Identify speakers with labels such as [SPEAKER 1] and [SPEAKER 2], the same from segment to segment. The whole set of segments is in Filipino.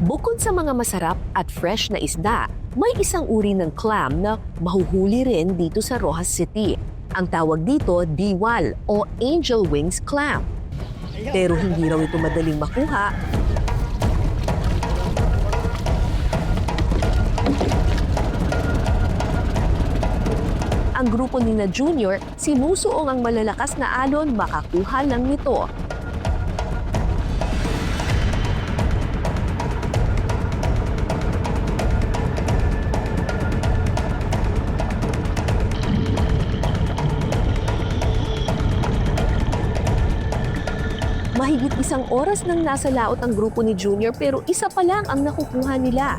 [SPEAKER 1] Bukod sa mga masarap at fresh na isda, may isang uri ng clam na mahuhuli rin dito sa Roxas City. Ang tawag dito, diwal o angel wings clam. Pero hindi raw ito madaling makuha. Ang grupo ni na Junior, sinusuong ang malalakas na alon makakuha lang nito. Mahigit isang oras nang nasa laot ang grupo ni Junior pero isa pa lang ang nakukuha nila.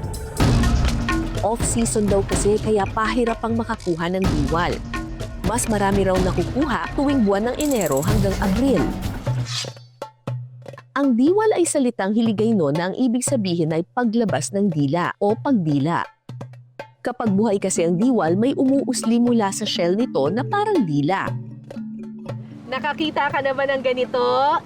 [SPEAKER 1] Off-season daw kasi kaya pahirap ang makakuha ng diwal. Mas marami raw nakukuha tuwing buwan ng Enero hanggang Abril. Ang diwal ay salitang Hiligaynon na ang ibig sabihin ay paglabas ng dila o pagdila. Kapag buhay kasi ang diwal, may umuusli mula sa shell nito na parang dila. Nakakita ka na ba ng ganito?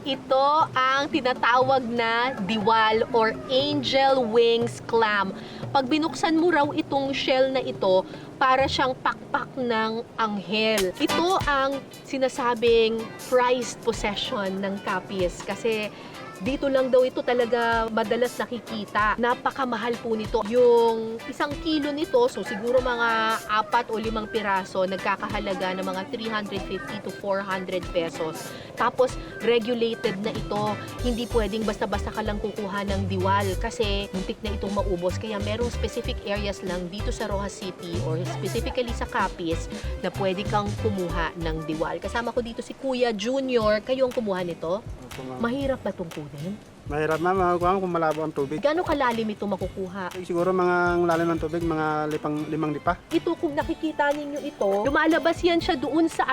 [SPEAKER 1] Ito ang tinatawag na diwal or angel wings clam. Pag binuksan mo raw itong shell na ito, para siyang pakpak ng anghel. Ito ang sinasabing prized possession ng Capiz kasi dito lang daw ito talaga madalas nakikita. Napakamahal po nito. Yung 1 kilo nito, so siguro mga 4 o 5 piraso, nagkakahalaga ng mga 350 to 400 pesos. Tapos, regulated na ito. Hindi pwedeng basta-basta ka lang kukuha ng diwal kasi muntik na itong maubos. Kaya merong specific areas lang dito sa Roxas City or specifically sa Capiz na pwede kang kumuha ng diwal. Kasama ko dito si Kuya Junior. Kayo ang kumuha nito? Mahirap ba itong kunin?
[SPEAKER 2] Mahirap ma'am, makukuha kung malabo ang tubig.
[SPEAKER 1] Gano'ng kalalim ito makukuha?
[SPEAKER 2] Siguro mga lalim ng tubig, mga 5 lipa.
[SPEAKER 1] Ito, kung nakikita ninyo ito, lumalabas yan siya doon sa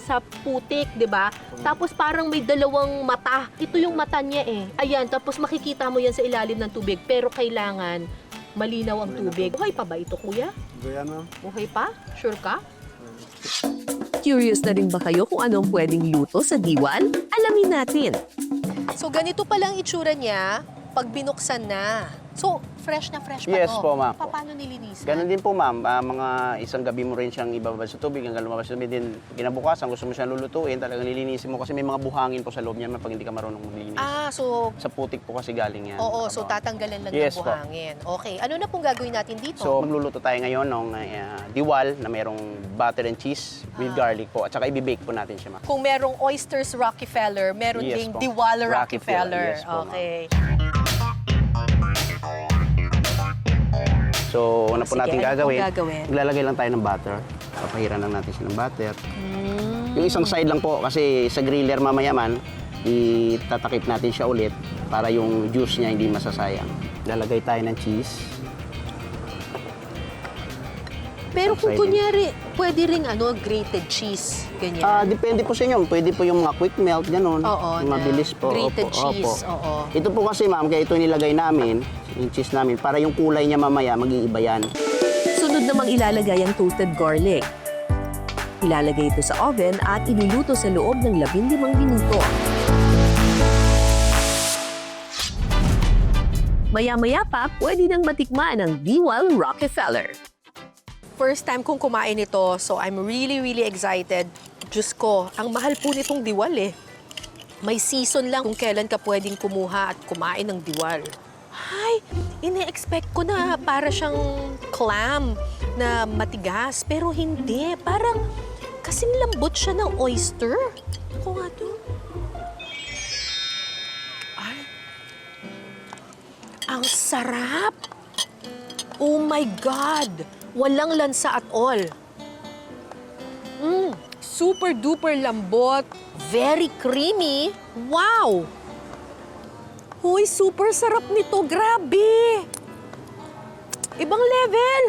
[SPEAKER 1] sa putik, di ba? Tapos parang may 2 mata. Ito yung mata niya eh. Ayan, tapos makikita mo yan sa ilalim ng tubig. Pero kailangan malinaw ang tubig. Buhay pa ba ito, kuya?
[SPEAKER 2] Ganyan ma'am.
[SPEAKER 1] Buhay pa? Sure ka? Curious na rin ba kayo kung anong pwedeng luto sa diwal? Alamin natin. So ganito palang itsura niya pag binuksan na. So fresh na fresh pa
[SPEAKER 3] Yes
[SPEAKER 1] to.
[SPEAKER 3] po, ma'am.
[SPEAKER 1] Paano nilinisan?
[SPEAKER 3] Ganun din po, ma'am. Mga isang gabi mo rin siyang ibababa sa tubig hanggang lumabas sa tubig. Din kinabukasan, gusto mo siyang lulutuin, talagang nilinisin mo kasi may mga buhangin po sa loob niya pag hindi ka marunong maglinis.
[SPEAKER 1] So
[SPEAKER 3] Sa putik po kasi galing yan.
[SPEAKER 1] oo, so tatanggalan lang
[SPEAKER 3] Yes
[SPEAKER 1] ng
[SPEAKER 3] po.
[SPEAKER 1] buhangin. Okay, ano na pong gagawin natin dito?
[SPEAKER 3] So, magluluto tayo ngayon ng diwal na merong butter and cheese with garlic po. At saka i-bake po natin siya, ma'am.
[SPEAKER 1] Kung merong oysters Rockefeller, meron
[SPEAKER 3] Yes
[SPEAKER 1] ding
[SPEAKER 3] po.
[SPEAKER 1] diwal
[SPEAKER 3] Rockefeller.
[SPEAKER 1] Rockefeller.
[SPEAKER 3] Yes po, ma'am.
[SPEAKER 1] Okay.
[SPEAKER 3] So, una po
[SPEAKER 1] Sige,
[SPEAKER 3] natin
[SPEAKER 1] ano
[SPEAKER 3] gagawin.
[SPEAKER 1] pong gagawin?
[SPEAKER 3] Maglalagay lang tayo ng butter. Papahiran lang natin siya ng butter. Yung isang side lang po kasi sa griller mamaya man, itatakip natin siya ulit para yung juice niya hindi masasayang. Lalagay tayo ng cheese.
[SPEAKER 1] Pero kung
[SPEAKER 3] Exciting.
[SPEAKER 1] kunyari, pwede ring grated cheese, ganyan.
[SPEAKER 3] Depende po sa inyo. Pwede po yung mga quick melt, ganun.
[SPEAKER 1] Oo,
[SPEAKER 3] Yung mabilis po.
[SPEAKER 1] grated
[SPEAKER 3] Opo,
[SPEAKER 1] cheese,
[SPEAKER 3] opo.
[SPEAKER 1] oo.
[SPEAKER 3] Ito po kasi ma'am, kaya ito nilagay namin, yung cheese namin, para yung kulay niya mamaya mag-iiba yan.
[SPEAKER 1] Sunod namang ilalagay ang toasted garlic. Ilalagay ito sa oven at iluluto sa loob ng 15 minuto. Maya-maya pa, pwede nang matikman ang Diwal Rockefeller. First time kong kumain ito, so I'm really excited. Diyos ko, ang mahal po nitong diwal eh. May season lang kung kailan ka pwedeng kumuha at kumain ng diwal. Ay, ine-expect ko na para siyang clam na matigas, pero hindi. Parang kasing lambot siya ng oyster. Ako nga to. Ay, ang sarap! Oh my God! Walang lansa at all. Super duper lambot. Very creamy. Wow! Hoy, super sarap nito. Grabe! Ibang level!